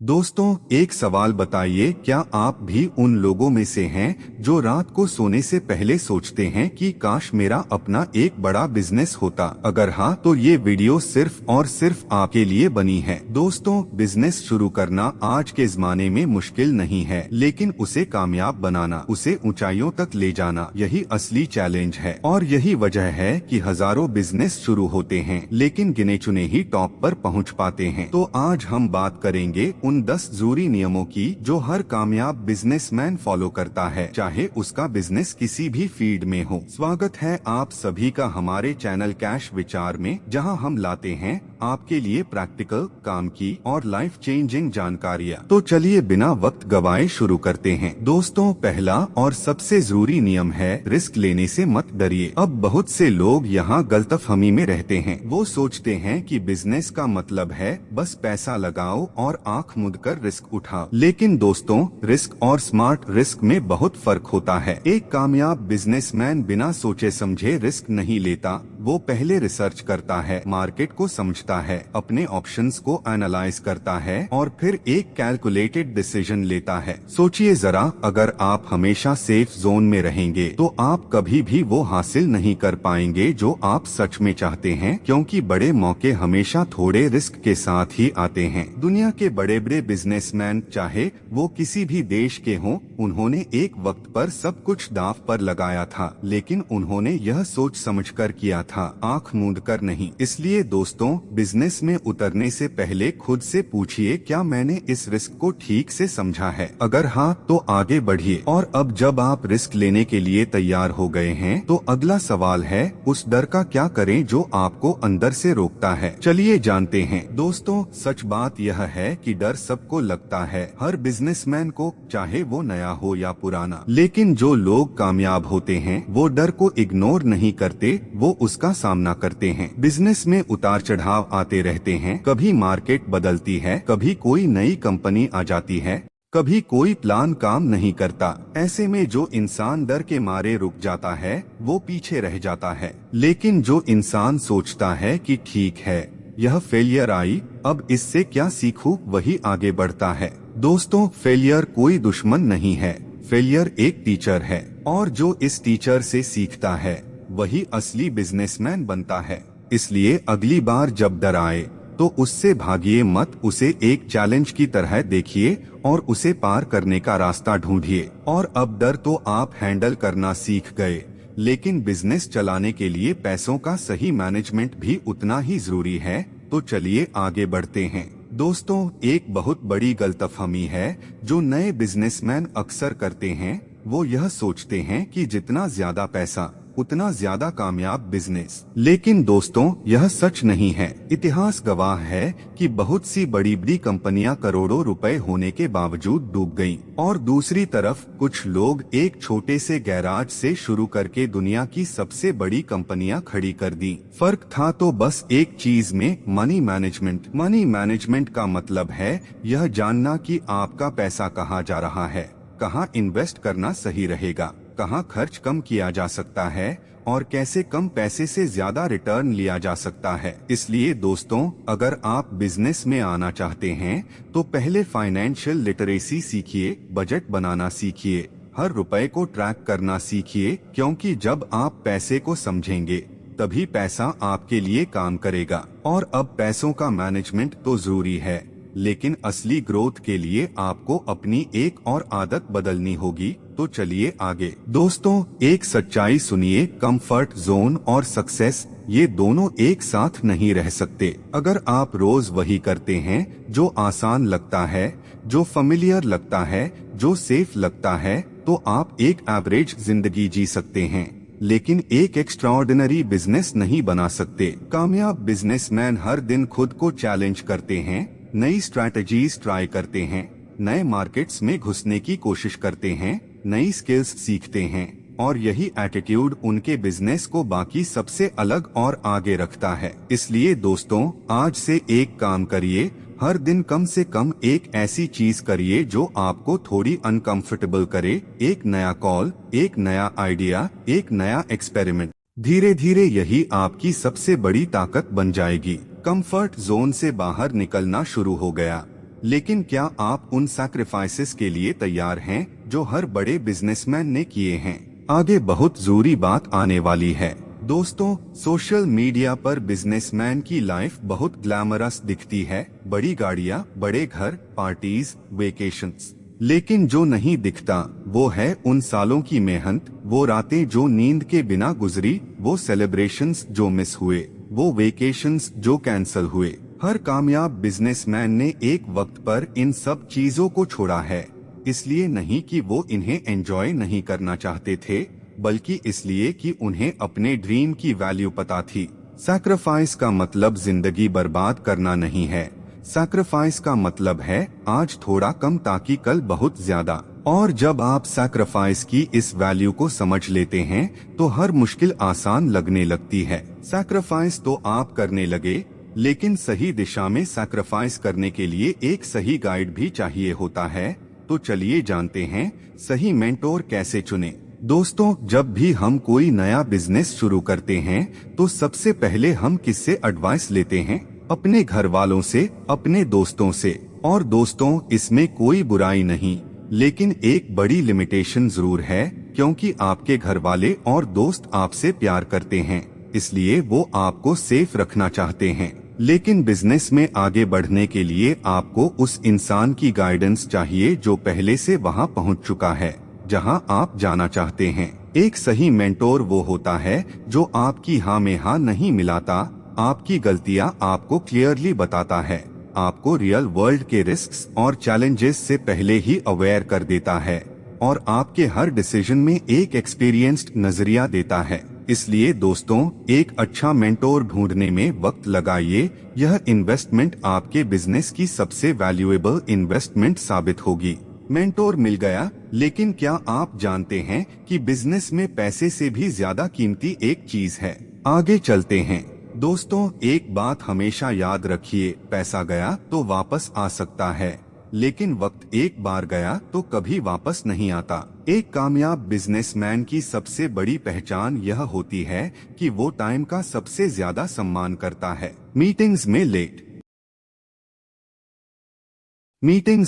दोस्तों, एक सवाल बताइए, क्या आप भी उन लोगों में से हैं जो रात को सोने से पहले सोचते हैं कि काश मेरा अपना एक बड़ा बिजनेस होता? अगर हाँ, तो ये वीडियो सिर्फ और सिर्फ आपके लिए बनी है। दोस्तों, बिजनेस शुरू करना आज के जमाने में मुश्किल नहीं है, लेकिन उसे कामयाब बनाना, उसे ऊंचाइयों तक ले जाना, यही असली चैलेंज है। और यही वजह है कि हजारों बिजनेस शुरू होते हैं, लेकिन गिने चुने ही टॉप पर पहुंच पाते हैं। तो आज हम बात करेंगे उन 10 जरूरी नियमों की जो हर कामयाब बिजनेसमैन फॉलो करता है, चाहे उसका बिजनेस किसी भी फील्ड में हो। स्वागत है आप सभी का हमारे चैनल कैश विचार में, जहां हम लाते हैं आपके लिए प्रैक्टिकल, काम की और लाइफ चेंजिंग जानकारियाँ। तो चलिए बिना वक्त गवाए शुरू करते हैं। दोस्तों, पहला और सबसे जरूरी नियम है, रिस्क लेने से मत डरिए। अब बहुत से लोग यहाँ गलतफहमी में रहते हैं। वो सोचते हैं कि बिजनेस का मतलब है बस पैसा लगाओ और आंख मूंद कर रिस्क उठाओ। लेकिन दोस्तों, रिस्क और स्मार्ट रिस्क में बहुत फर्क होता है। एक कामयाब बिजनेसमैन बिना सोचे समझे रिस्क नहीं लेता। वो पहले रिसर्च करता है, मार्केट को समझता है, अपने ऑप्शंस को एनालाइज करता है और फिर एक कैलकुलेटेड डिसीजन लेता है। सोचिए जरा, अगर आप हमेशा सेफ जोन में रहेंगे तो आप कभी भी वो हासिल नहीं कर पाएंगे जो आप सच में चाहते हैं, क्योंकि बड़े मौके हमेशा थोड़े रिस्क के साथ ही आते हैं। दुनिया के बड़े बड़े बिजनेसमैन, चाहे वो किसी भी देश के हों, उन्होंने एक वक्त पर सब कुछ दांव पर लगाया था, लेकिन उन्होंने यह सोच समझकर किया था, आंख मूंद कर नहीं। इसलिए दोस्तों, बिजनेस में उतरने से पहले खुद से पूछिए, क्या मैंने इस रिस्क को ठीक से समझा है? अगर हाँ, तो आगे बढ़िए। और अब जब आप रिस्क लेने के लिए तैयार हो गए हैं, तो अगला सवाल है, उस डर का क्या करें जो आपको अंदर से रोकता है? चलिए जानते हैं। दोस्तों, सच बात यह है कि डर सबको लगता है, हर बिजनेसमैन को, चाहे वो नया हो या पुराना। लेकिन जो लोग कामयाब होते हैं वो डर को इग्नोर नहीं करते, वो उसका सामना करते हैं। बिजनेस में उतार चढ़ाव आते रहते हैं, कभी मार्केट बदलती है, कभी कोई नई कंपनी आ जाती है, कभी कोई प्लान काम नहीं करता। ऐसे में जो इंसान डर के मारे रुक जाता है वो पीछे रह जाता है। लेकिन जो इंसान सोचता है कि ठीक है, यह फेलियर आई, अब इससे क्या सीखूं, वही आगे बढ़ता है। दोस्तों, फेलियर कोई दुश्मन नहीं है, फेलियर एक टीचर है, और जो इस टीचर से सीखता है वही असली बिजनेसमैन बनता है। इसलिए अगली बार जब डर आए तो उससे भागिए मत, उसे एक चैलेंज की तरह देखिए और उसे पार करने का रास्ता ढूंढिए। और अब डर तो आप हैंडल करना सीख गए, लेकिन बिजनेस चलाने के लिए पैसों का सही मैनेजमेंट भी उतना ही जरूरी है। तो चलिए आगे बढ़ते हैं। दोस्तों, एक बहुत बड़ी गलतफहमी है जो नए बिजनेसमैन अक्सर करते हैं। वो यह सोचते हैं कि जितना ज्यादा पैसा उतना ज्यादा कामयाब बिजनेस। लेकिन दोस्तों, यह सच नहीं है। इतिहास गवाह है कि बहुत सी बड़ी बड़ी कंपनियां करोड़ों रुपए होने के बावजूद डूब गईं। और दूसरी तरफ कुछ लोग एक छोटे से गैराज से शुरू करके दुनिया की सबसे बड़ी कंपनियां खड़ी कर दी। फर्क था तो बस एक चीज में, मनी मैनेजमेंट। मनी मैनेजमेंट का मतलब है यह जानना कि आपका पैसा कहाँ जा रहा है, कहाँ इन्वेस्ट करना सही रहेगा, कहाँ खर्च कम किया जा सकता है और कैसे कम पैसे से ज्यादा रिटर्न लिया जा सकता है। इसलिए दोस्तों, अगर आप बिजनेस में आना चाहते हैं तो पहले फाइनेंशियल लिटरेसी सीखिए, बजट बनाना सीखिए, हर रुपए को ट्रैक करना सीखिए, क्योंकि जब आप पैसे को समझेंगे तभी पैसा आपके लिए काम करेगा। और अब पैसों का मैनेजमेंट तो जरूरी है, लेकिन असली ग्रोथ के लिए आपको अपनी एक और आदत बदलनी होगी। तो चलिए आगे। दोस्तों, एक सच्चाई सुनिए, कंफर्ट जोन और सक्सेस, ये दोनों एक साथ नहीं रह सकते। अगर आप रोज वही करते हैं जो आसान लगता है, जो फेमिलियर लगता है, जो सेफ लगता है, तो आप एक एवरेज जिंदगी जी सकते हैं, लेकिन एक एक्स्ट्राऑर्डिनरी बिजनेस नहीं बना सकते। कामयाब बिजनेसमैन हर दिन खुद को चैलेंज करते हैं, नई स्ट्रैटेजीज ट्राई करते हैं, नए मार्केट्स में घुसने की कोशिश करते हैं, नई स्किल्स सीखते हैं, और यही एटीट्यूड उनके बिजनेस को बाकी सबसे अलग और आगे रखता है। इसलिए दोस्तों, आज से एक काम करिए, हर दिन कम से कम एक ऐसी चीज करिए जो आपको थोड़ी अनकंफर्टेबल करे। एक नया कॉल, एक नया आइडिया, एक नया एक्सपेरिमेंट। धीरे धीरे यही आपकी सबसे बड़ी ताकत बन जाएगी। कंफर्ट जोन से बाहर निकलना शुरू हो गया, लेकिन क्या आप उन सैक्रिफाइसेस के लिए तैयार हैं जो हर बड़े बिजनेसमैन ने किए हैं? आगे बहुत जरूरी बात आने वाली है। दोस्तों, सोशल मीडिया पर बिजनेसमैन की लाइफ बहुत ग्लैमरस दिखती है, बड़ी गाड़ियाँ, बड़े घर, पार्टीज, वेकेशंस। लेकिन जो नहीं दिखता वो है उन सालों की मेहनत, वो रातें जो नींद के बिना गुजरी, वो सेलिब्रेशंस जो मिस हुए, वो वेकेशंस जो कैंसल हुए। हर कामयाब बिजनेसमैन ने एक वक्त पर इन सब चीजों को छोड़ा है, इसलिए नहीं कि वो इन्हें एंजॉय नहीं करना चाहते थे, बल्कि इसलिए कि उन्हें अपने ड्रीम की वैल्यू पता थी। सैक्रिफाइस का मतलब जिंदगी बर्बाद करना नहीं है। सैक्रिफाइस का मतलब है आज थोड़ा कम ताकि कल बहुत ज्यादा। और जब आप सैक्रिफाइस की इस वैल्यू को समझ लेते हैं तो हर मुश्किल आसान लगने लगती है। सैक्रिफाइस तो आप करने लगे, लेकिन सही दिशा में सैक्रिफाइस करने के लिए एक सही गाइड भी चाहिए होता है। तो चलिए जानते हैं सही मेंटोर कैसे चुने। दोस्तों, जब भी हम कोई नया बिजनेस शुरू करते हैं तो सबसे पहले हम किससे एडवाइस लेते हैं? अपने घर वालों से, अपने दोस्तों से। और दोस्तों, इसमें कोई बुराई नहीं, लेकिन एक बड़ी लिमिटेशन जरूर है, क्योंकि आपके घर वाले और दोस्त आपसे प्यार करते हैं, इसलिए वो आपको सेफ रखना चाहते हैं। लेकिन बिजनेस में आगे बढ़ने के लिए आपको उस इंसान की गाइडेंस चाहिए जो पहले से वहां पहुंच चुका है जहां आप जाना चाहते हैं। एक सही मेंटोर वो होता है जो आपकी हाँ में हाँ नहीं मिलाता, आपकी गलतियां आपको क्लियरली बताता है, आपको रियल वर्ल्ड के रिस्क्स और चैलेंजेस से पहले ही अवेयर कर देता है, और आपके हर डिसीजन में एक एक्सपीरियंस्ड नजरिया देता है। इसलिए दोस्तों, एक अच्छा मेंटोर ढूंढने में वक्त लगाइए। यह इन्वेस्टमेंट आपके बिजनेस की सबसे वैल्यूएबल इन्वेस्टमेंट साबित होगी। मेंटोर मिल गया, लेकिन क्या आप जानते हैं कि बिजनेस में पैसे से भी ज्यादा कीमती एक चीज है? आगे चलते हैं। दोस्तों, एक बात हमेशा याद रखिए, पैसा गया तो वापस आ सकता है, लेकिन वक्त एक बार गया तो कभी वापस नहीं आता। एक कामयाब बिजनेसमैन की सबसे बड़ी पहचान यह होती है कि वो टाइम का सबसे ज्यादा सम्मान करता है। मीटिंग्स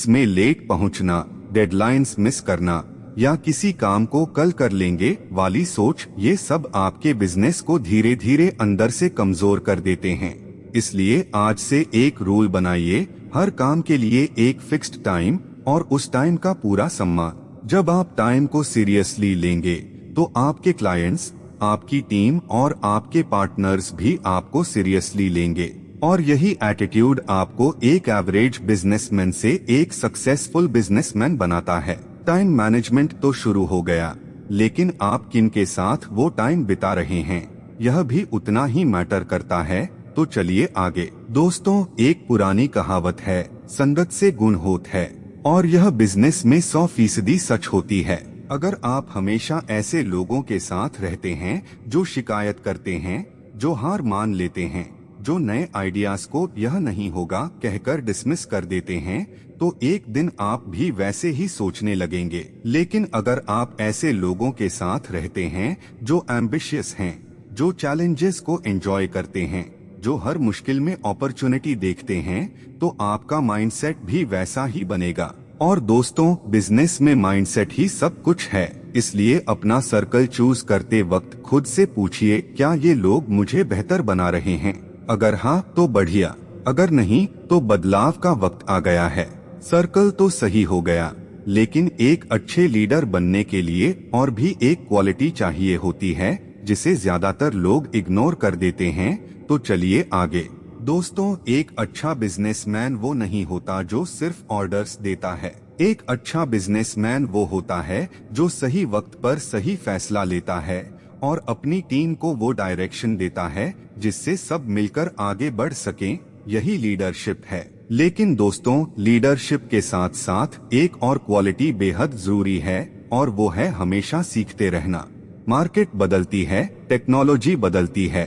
में लेट पहुंचना, डेडलाइंस मिस करना या किसी काम को कल कर लेंगे वाली सोच, ये सब आपके बिजनेस को धीरे धीरे अंदर से कमजोर कर देते हैं। इसलिए आज से एक रूल बनाइए, हर काम के लिए एक फिक्स्ड टाइम और उस टाइम का पूरा सम्मान। जब आप टाइम को सीरियसली लेंगे तो आपके क्लाइंट्स, आपकी टीम और आपके पार्टनर्स भी आपको सीरियसली लेंगे, और यही एटीट्यूड आपको एक एवरेज बिजनेसमैन से एक सक्सेसफुल बिजनेसमैन बनाता है। टाइम मैनेजमेंट तो शुरू हो गया, लेकिन आप किन के साथ वो टाइम बिता रहे हैं, यह भी उतना ही मैटर करता है। तो चलिए आगे। दोस्तों, एक पुरानी कहावत है, संगत से गुण होत है, और यह बिजनेस में 100% सच होती है। अगर आप हमेशा ऐसे लोगों के साथ रहते हैं जो शिकायत करते हैं, जो हार मान लेते हैं, जो नए आइडियाज को यह नहीं होगा कहकर डिसमिस कर देते हैं, तो एक दिन आप भी वैसे ही सोचने लगेंगे। लेकिन अगर आप ऐसे लोगों के साथ रहते हैं जो एम्बिशियस हैं, जो चैलेंजेस को एंजॉय करते हैं, जो हर मुश्किल में अपॉर्चुनिटी देखते हैं, तो आपका माइंडसेट भी वैसा ही बनेगा। और दोस्तों, बिजनेस में माइंडसेट ही सब कुछ है। इसलिए अपना सर्कल चूज करते वक्त खुद से पूछिए, क्या ये लोग मुझे बेहतर बना रहे हैं? अगर हाँ तो बढ़िया, अगर नहीं तो बदलाव का वक्त आ गया है। सर्कल तो सही हो गया, लेकिन एक अच्छे लीडर बनने के लिए और भी एक क्वालिटी चाहिए होती है जिसे ज्यादातर लोग इग्नोर कर देते हैं। तो चलिए आगे। दोस्तों, एक अच्छा बिजनेसमैन वो नहीं होता जो सिर्फ ऑर्डर्स देता है। एक अच्छा बिजनेसमैन वो होता है जो सही वक्त पर सही फैसला लेता है और अपनी टीम को वो डायरेक्शन देता है जिससे सब मिलकर आगे बढ़ सकें। यही लीडरशिप है। लेकिन दोस्तों, लीडरशिप के साथ साथ एक और क्वालिटी बेहद जरूरी है, और वो है हमेशा सीखते रहना। मार्केट बदलती है, टेक्नोलॉजी बदलती है,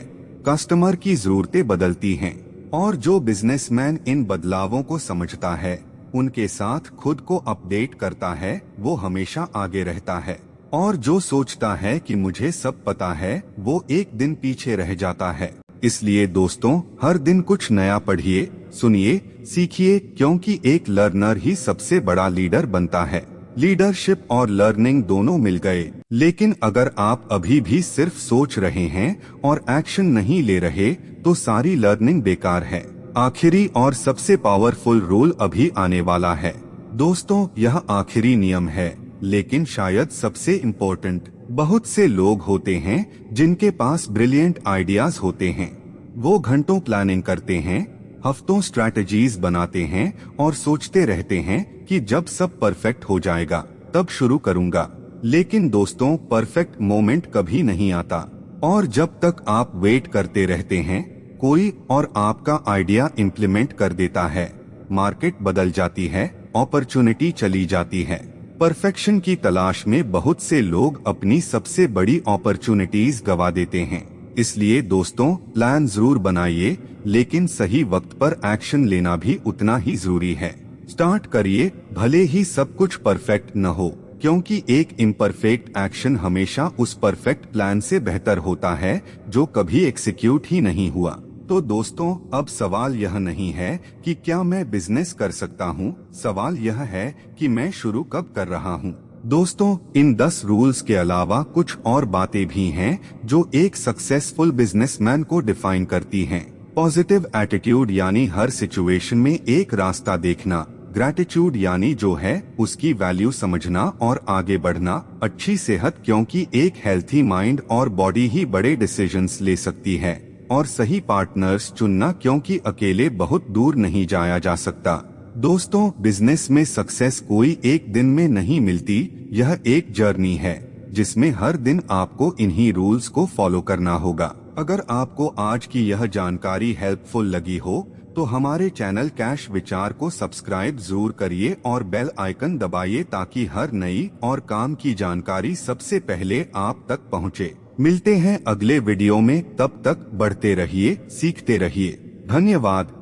कस्टमर की जरूरतें बदलती हैं, और जो बिजनेसमैन इन बदलावों को समझता है, उनके साथ खुद को अपडेट करता है, वो हमेशा आगे रहता है। और जो सोचता है कि मुझे सब पता है, वो एक दिन पीछे रह जाता है। इसलिए दोस्तों हर दिन कुछ नया पढ़िए, सुनिए, सीखिए, क्योंकि एक लर्नर ही सबसे बड़ा लीडर बनता है। लीडरशिप और लर्निंग दोनों मिल गए, लेकिन अगर आप अभी भी सिर्फ सोच रहे हैं और एक्शन नहीं ले रहे तो सारी लर्निंग बेकार है। आखिरी और सबसे पावरफुल रूल अभी आने वाला है। दोस्तों यह आखिरी नियम है, लेकिन शायद सबसे इम्पोर्टेंट। बहुत से लोग होते हैं जिनके पास ब्रिलियंट आइडियाज होते हैं। वो घंटों प्लानिंग करते हैं, हफ्तों स्ट्रैटेजीज बनाते हैं और सोचते रहते हैं कि जब सब परफेक्ट हो जाएगा तब शुरू करूंगा। लेकिन दोस्तों परफेक्ट मोमेंट कभी नहीं आता, और जब तक आप वेट करते रहते हैं कोई और आपका आइडिया इम्प्लीमेंट कर देता है। मार्केट बदल जाती है, अपॉर्चुनिटी चली जाती है। परफेक्शन की तलाश में बहुत से लोग अपनी सबसे बड़ी अपॉर्चुनिटीज गवा देते हैं। इसलिए दोस्तों प्लान जरूर बनाइए, लेकिन सही वक्त पर एक्शन लेना भी उतना ही जरूरी है। स्टार्ट करिए, भले ही सब कुछ परफेक्ट न हो, क्योंकि एक इम्परफेक्ट एक्शन हमेशा उस परफेक्ट प्लान से बेहतर होता है जो कभी एग्जीक्यूट ही नहीं हुआ। तो दोस्तों अब सवाल यह नहीं है कि क्या मैं बिजनेस कर सकता हूँ, सवाल यह है कि मैं शुरू कब कर रहा हूँ। दोस्तों इन 10 रूल्स के अलावा कुछ और बातें भी हैं जो एक सक्सेसफुल बिजनेसमैन को डिफाइन करती हैं। पॉजिटिव एटीट्यूड यानी हर सिचुएशन में एक रास्ता देखना। ग्रैटिट्यूड यानी जो है उसकी वैल्यू समझना और आगे बढ़ना। अच्छी सेहत, क्योंकि एक हेल्थी माइंड और बॉडी ही बड़े डिसीजंस ले सकती है। और सही पार्टनर्स चुनना, क्योंकि अकेले बहुत दूर नहीं जाया जा सकता। दोस्तों बिजनेस में सक्सेस कोई एक दिन में नहीं मिलती, यह एक जर्नी है जिसमें हर दिन आपको इन्हीं रूल्स को फॉलो करना होगा। अगर आपको आज की यह जानकारी हेल्पफुल लगी हो तो हमारे चैनल कैश विचार को सब्सक्राइब जरूर करिए और बेल आइकन दबाइए ताकि हर नई और काम की जानकारी सबसे पहले आप तक पहुंचे। मिलते हैं अगले वीडियो में, तब तक बढ़ते रहिए, सीखते रहिए। धन्यवाद।